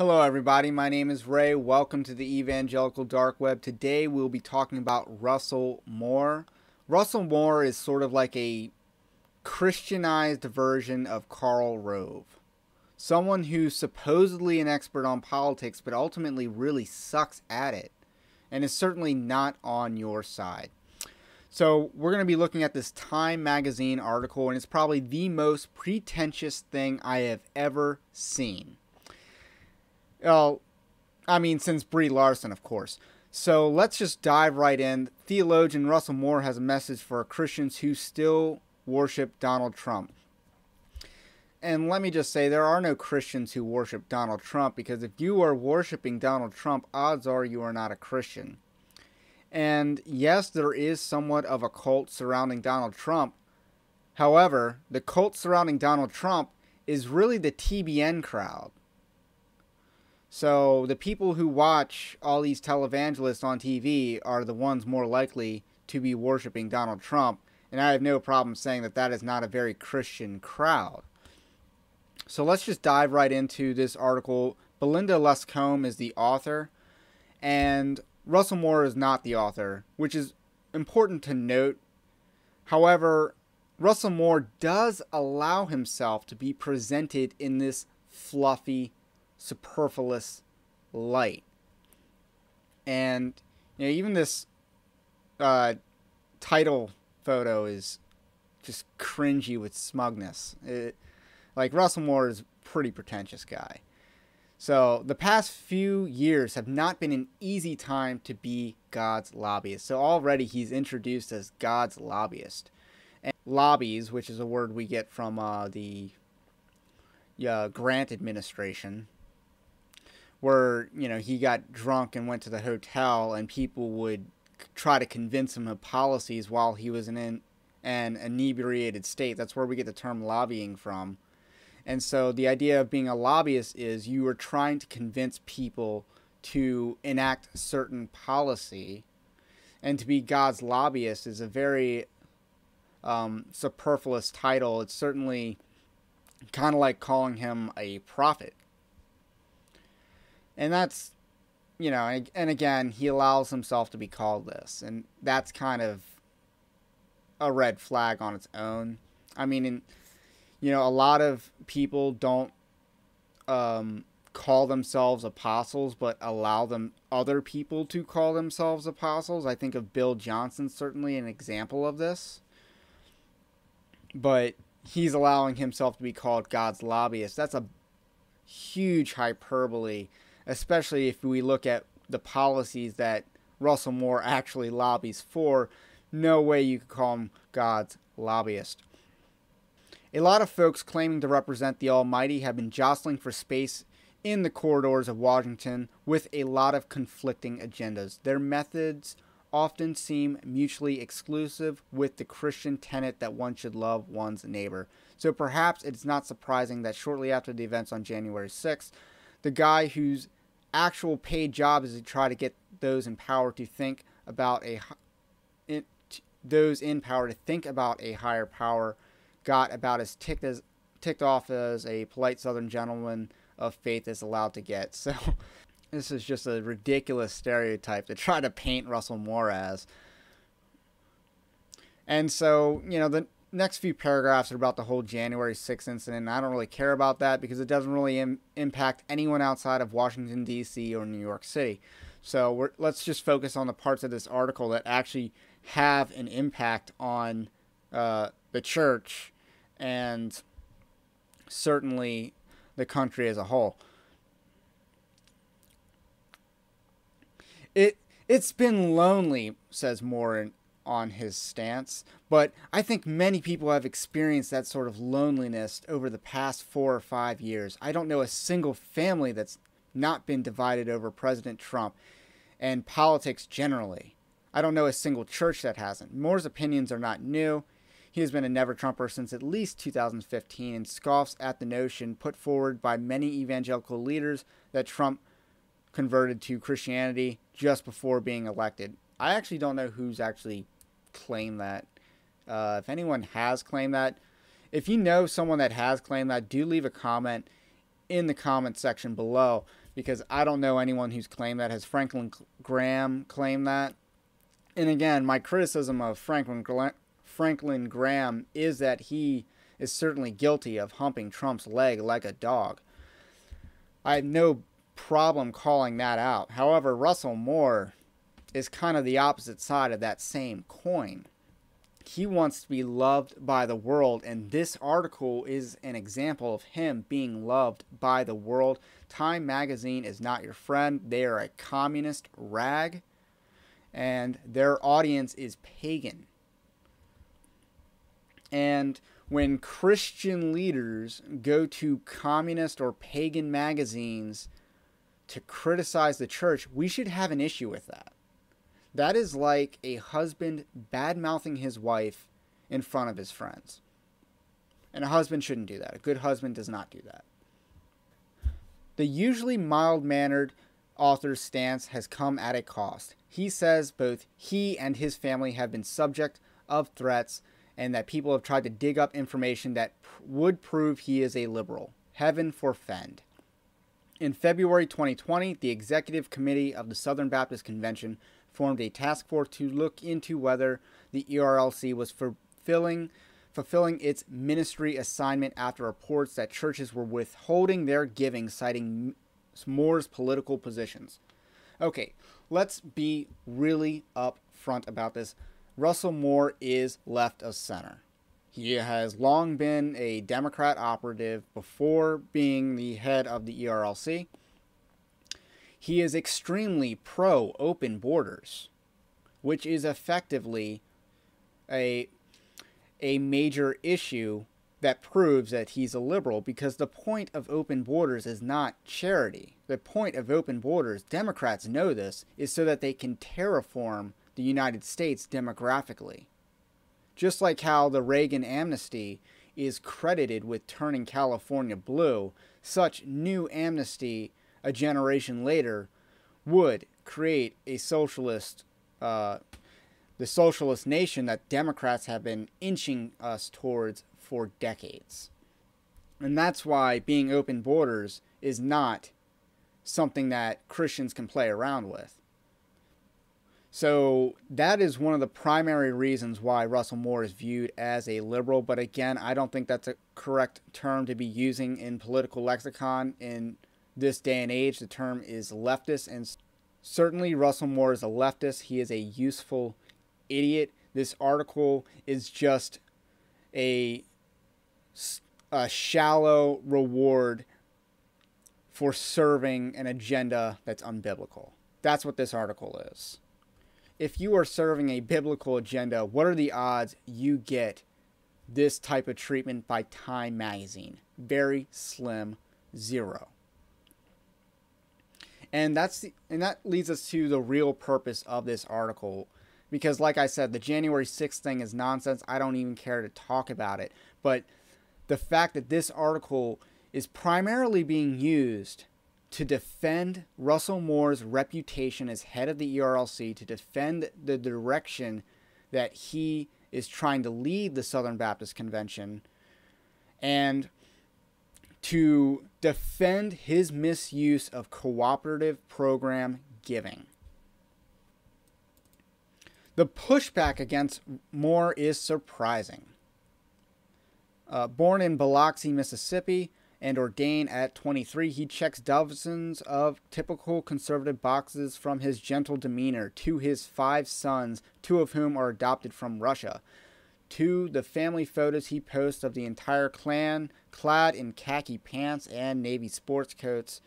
Hello everybody, my name is Ray. Welcome to the Evangelical Dark Web. Today we'll be talking about Russell Moore. Russell Moore is sort of like a Christianized version of Karl Rove. Someone who's supposedly an expert on politics, but ultimately really sucks at it, and is certainly not on your side. So we're going to be looking at this Time magazine article, and it's probably the most pretentious thing I have ever seen. Well, I mean, since Brie Larson, of course. So let's just dive right in. Theologian Russell Moore has a message for Christians who still worship Donald Trump. And let me just say, there are no Christians who worship Donald Trump, because if you are worshiping Donald Trump, odds are you are not a Christian. And yes, there is somewhat of a cult surrounding Donald Trump. However, the cult surrounding Donald Trump is really the TBN crowd. So the people who watch all these televangelists on TV are the ones more likely to be worshiping Donald Trump. And I have no problem saying that that is not a very Christian crowd. So let's just dive right into this article. Belinda Lescombe is the author, and Russell Moore is not the author, which is important to note. However, Russell Moore does allow himself to be presented in this fluffy, superfluous light. And even this title photo is just cringy with smugness. Like, Russell Moore is a pretty pretentious guy. So the past few years have not been an easy time to be God's lobbyist. So already he's introduced as God's lobbyist. And lobbies, which is a word we get from the Grant administration, where, he got drunk and went to the hotel and people would try to convince him of policies while he was in an inebriated state. That's where we get the term lobbying from. And so the idea of being a lobbyist is you are trying to convince people to enact a certain policy. And to be God's lobbyist is a very superfluous title. It's certainly kind of like calling him a prophet. And that's, and again, he allows himself to be called this. And that's kind of a red flag on its own. I mean, a lot of people don't call themselves apostles, but allow other people to call themselves apostles. I think of Bill Johnson, certainly an example of this. But he's allowing himself to be called God's lobbyist. That's a huge hyperbole, especially if we look at the policies that Russell Moore actually lobbies for. No way you could call him God's lobbyist. A lot of folks claiming to represent the Almighty have been jostling for space in the corridors of Washington with a lot of conflicting agendas. Their methods often seem mutually exclusive with the Christian tenet that one should love one's neighbor. So perhaps it's not surprising that shortly after the events on January 6th, the guy whose actual paid job is to try to get those in power to think about a higher power got about as ticked off as a polite Southern gentleman of faith is allowed to get. So this is just a ridiculous stereotype to try to paint Russell Moore as. And so, the next few paragraphs are about the whole January 6th incident. I don't really care about that because it doesn't really impact anyone outside of Washington, D.C. or New York City. So let's just focus on the parts of this article that actually have an impact on the church and certainly the country as a whole. It's been lonely, says Moore on his stance, but I think many people have experienced that sort of loneliness over the past 4 or 5 years. I don't know a single family that's not been divided over President Trump and politics generally. I don't know a single church that hasn't. Moore's opinions are not new. He has been a never-Trumper since at least 2015 and scoffs at the notion put forward by many evangelical leaders that Trump converted to Christianity just before being elected. I actually don't know who's actually claimed that. If anyone has claimed that, if you know someone that has claimed that, do leave a comment in the comment section below, because I don't know anyone who's claimed that. Has Franklin Graham claimed that? And again, my criticism of Franklin Graham is that he is certainly guilty of humping Trump's leg like a dog. I have no problem calling that out. However, Russell Moore is kind of the opposite side of that same coin. He wants to be loved by the world, and this article is an example of him being loved by the world. Time magazine is not your friend. They are a communist rag, and their audience is pagan. And when Christian leaders go to communist or pagan magazines to criticize the church, we should have an issue with that. That is like a husband bad-mouthing his wife in front of his friends. And a husband shouldn't do that. A good husband does not do that. The usually mild-mannered author's stance has come at a cost. He says both he and his family have been subject of threats, and that people have tried to dig up information that would prove he is a liberal. Heaven forfend. In February 2020, the Executive Committee of the Southern Baptist Convention formed a task force to look into whether the ERLC was fulfilling its ministry assignment after reports that churches were withholding their giving, citing Moore's political positions. Okay, let's be really upfront about this. Russell Moore is left of center. He has long been a Democrat operative before being the head of the ERLC. He is extremely pro-open borders, which is effectively a major issue that proves that he's a liberal, because the point of open borders is not charity. The point of open borders, Democrats know this, is so that they can terraform the United States demographically. Just like how the Reagan amnesty is credited with turning California blue, such new amnesty a generation later would create a socialist, the socialist nation that Democrats have been inching us towards for decades. And that's why being open borders is not something that Christians can play around with. So that is one of the primary reasons why Russell Moore is viewed as a liberal. But again, I don't think that's a correct term to be using in political lexicon in this day and age. The term is leftist, and certainly Russell Moore is a leftist. He is a useful idiot. This article is just a shallow reward for serving an agenda that's unbiblical. That's what this article is. If you are serving a biblical agenda, what are the odds you get this type of treatment by Time magazine? Very slim, zero. And that leads us to the real purpose of this article, because like I said, the January 6th thing is nonsense. I don't even care to talk about it. But the fact that this article is primarily being used to defend Russell Moore's reputation as head of the ERLC, to defend the direction that he is trying to lead the Southern Baptist Convention, and to defend his misuse of cooperative program giving. The pushback against Moore is surprising. Born in Biloxi, Mississippi, and ordained at 23, he checks dozens of typical conservative boxes, from his gentle demeanor to his 5 sons, 2 of whom are adopted from Russia, to the family photos he posts of the entire clan clad in khaki pants and navy sports coats.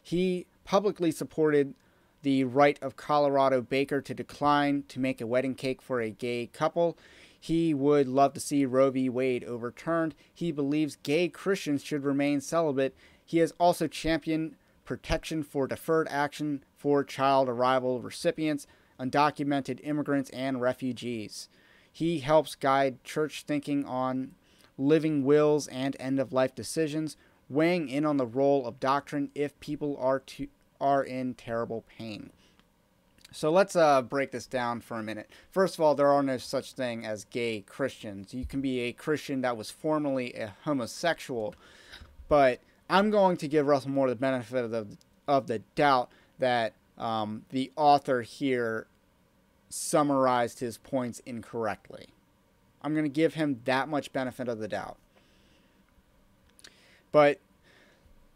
He publicly supported the right of Colorado Baker to decline to make a wedding cake for a gay couple. He would love to see Roe v. Wade overturned. He believes gay Christians should remain celibate. He has also championed protection for deferred action for child arrival recipients, undocumented immigrants, and refugees. He helps guide church thinking on living wills and end-of-life decisions, weighing in on the role of doctrine if people are in terrible pain. So let's break this down for a minute. First of all, there are no such thing as gay Christians. You can be a Christian that was formerly a homosexual, but I'm going to give Russell Moore the benefit of the doubt that the author here summarized his points incorrectly. I'm going to give him that much benefit of the doubt. But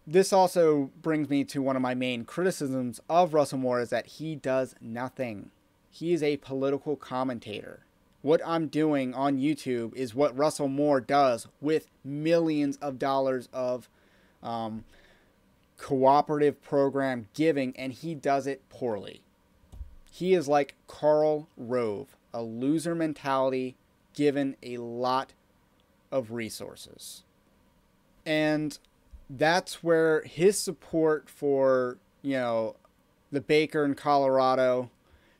this also brings me to one of my main criticisms of Russell Moore, is that he does nothing. He is a political commentator. What I'm doing on YouTube is what Russell Moore does with millions of dollars of cooperative program giving, and he does it poorly. He is like Karl Rove, a loser mentality given a lot of resources. And that's where his support for, the baker in Colorado,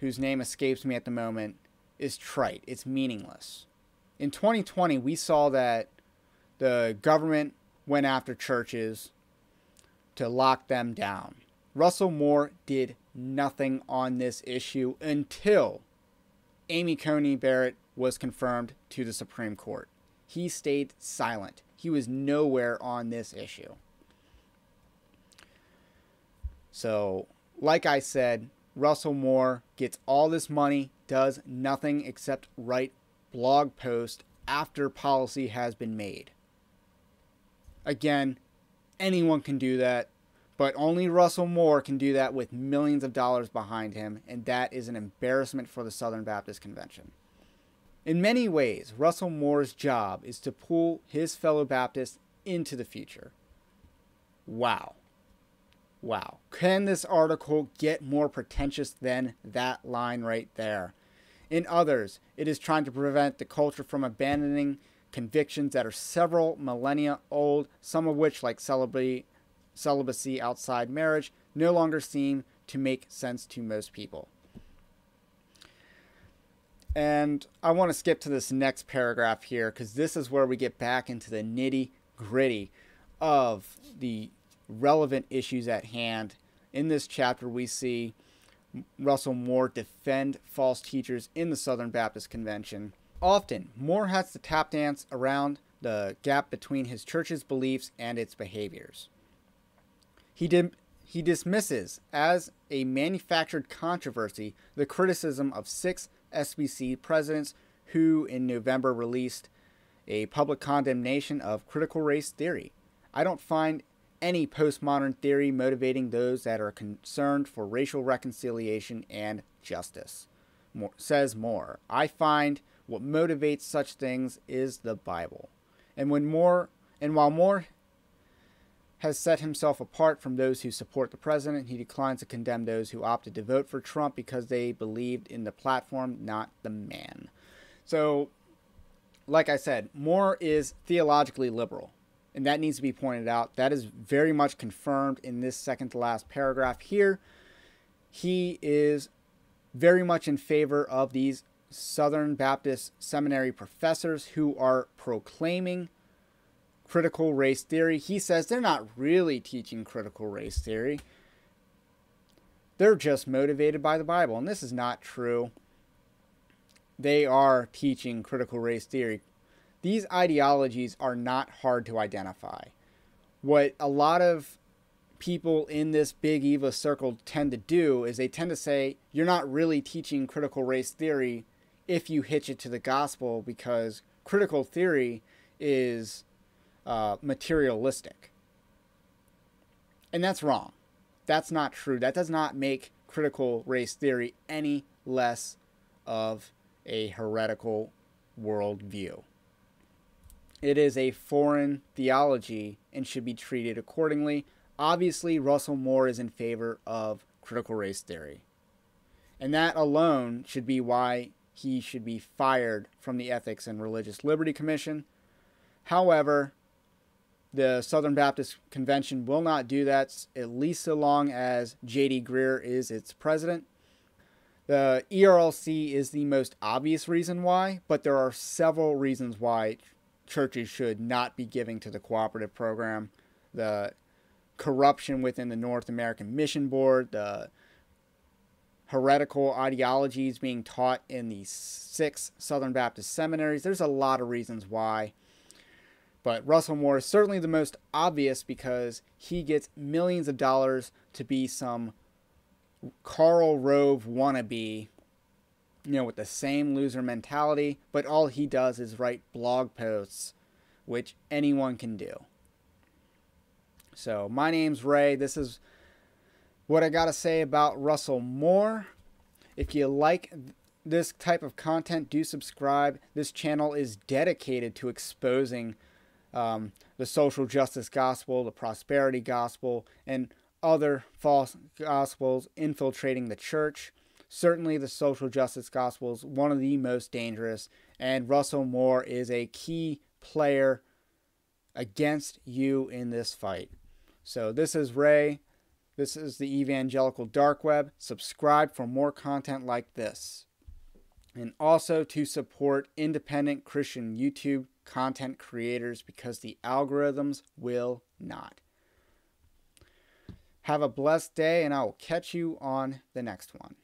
whose name escapes me at the moment, is trite. It's meaningless. In 2020, we saw that the government went after churches to lock them down. Russell Moore did nothing on this issue until Amy Coney Barrett was confirmed to the Supreme Court. He stayed silent. He was nowhere on this issue. So, like I said, Russell Moore gets all this money, does nothing except write blog posts after policy has been made. Again, anyone can do that, but only Russell Moore can do that with millions of dollars behind him, and that is an embarrassment for the Southern Baptist Convention. In many ways, Russell Moore's job is to pull his fellow Baptists into the future. Wow. Wow. Can this article get more pretentious than that line right there? In others, it is trying to prevent the culture from abandoning convictions that are several millennia old, some of which, like celibacy outside marriage, no longer seem to make sense to most people. And I want to skip to this next paragraph here, because this is where we get back into the nitty-gritty of the relevant issues at hand. In this chapter, we see Russell Moore defend false teachers in the Southern Baptist Convention. Often, Moore has to tap dance around the gap between his church's beliefs and its behaviors. He dismisses as a manufactured controversy the criticism of 6 SBC presidents who in November released a public condemnation of critical race theory. I don't find any postmodern theory motivating those that are concerned for racial reconciliation and justice, says Moore. I find what motivates such things is the Bible. And while Moore has set himself apart from those who support the president, he declines to condemn those who opted to vote for Trump because they believed in the platform, not the man. So, like I said, Moore is theologically liberal, and that needs to be pointed out. That is very much confirmed in this second to last paragraph here. He is very much in favor of these Southern Baptist Seminary professors who are proclaiming critical race theory. He says they're not really teaching critical race theory. They're just motivated by the Bible, and this is not true. They are teaching critical race theory. These ideologies are not hard to identify. What a lot of people in this big Eva circle tend to do is they tend to say, you're not really teaching critical race theory if you hitch it to the gospel, because critical theory is materialistic. And that's wrong. That's not true. That does not make critical race theory any less of a heretical worldview. It is a foreign theology and should be treated accordingly. Obviously, Russell Moore is in favor of critical race theory. And that alone should be why he should be fired from the Ethics and Religious Liberty Commission. However, the Southern Baptist Convention will not do that, at least so long as J.D. Greear is its president. The ERLC is the most obvious reason why, but there are several reasons why churches should not be giving to the cooperative program. The corruption within the North American Mission Board, the heretical ideologies being taught in the 6 Southern Baptist seminaries. There's a lot of reasons why. But Russell Moore is certainly the most obvious because he gets millions of dollars to be some Karl Rove wannabe, with the same loser mentality, but all he does is write blog posts, which anyone can do. So my name's Ray. This is what I got to say about Russell Moore. If you like this type of content, do subscribe. This channel is dedicated to exposing the social justice gospel, the prosperity gospel, and other false gospels infiltrating the church. Certainly the social justice gospel is one of the most dangerous, and Russell Moore is a key player against you in this fight. So this is Ray. This is the Evangelical Dark Web. Subscribe for more content like this. And also to support independent Christian YouTube content creators, because the algorithms will not. Have a blessed day, and I will catch you on the next one.